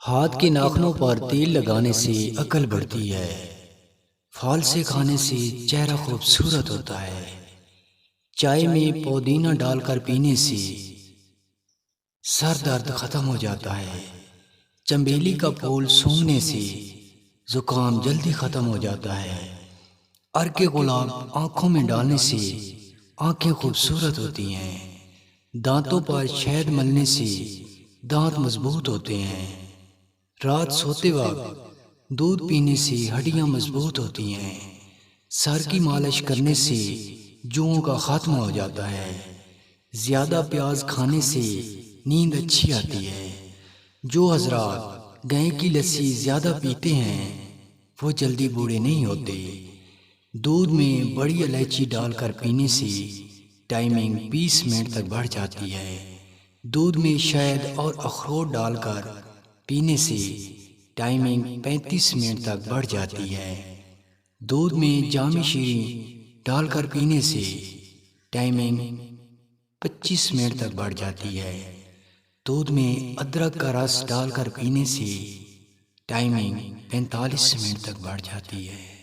ہاتھ کے ناخنوں پر تیل لگانے سے عقل بڑھتی ہے، پھال سے کھانے سے چہرہ خوبصورت ہوتا ہے، چائے میں پودینہ ڈال کر پینے سے سر درد ختم ہو جاتا ہے، چنبیلی کا پھول سونگھنے سے زکام جلدی ختم ہو جاتا ہے، ارک گلاب آنکھوں میں ڈالنے سے آنکھیں خوبصورت ہوتی ہیں، دانتوں پر شہد ملنے سے دانت مضبوط ہوتے ہیں، رات سوتے وقت دودھ پینے سے ہڈیاں مضبوط ہوتی ہیں، سر کی مالش کرنے سے جوؤں کا خاتمہ ہو جاتا ہے، زیادہ پیاز کھانے سے نیند اچھی آتی ہے، جو حضرات گائے کی لسی زیادہ پیتے ہیں وہ جلدی بوڑھے نہیں ہوتے، دودھ میں بڑی الائچی ڈال کر پینے سے ٹائمنگ 20 منٹ تک بڑھ جاتی ہے، دودھ میں شہد اور اخروٹ ڈال کر پینے سے ٹائمنگ 35 منٹ تک بڑھ جاتی ہے، دودھ میں جام شیریں ڈال کر پینے سے ٹائمنگ 25 منٹ تک بڑھ جاتی ہے، دودھ میں ادرک کا رس ڈال کر پینے سے ٹائمنگ 45 منٹ تک بڑھ جاتی ہے۔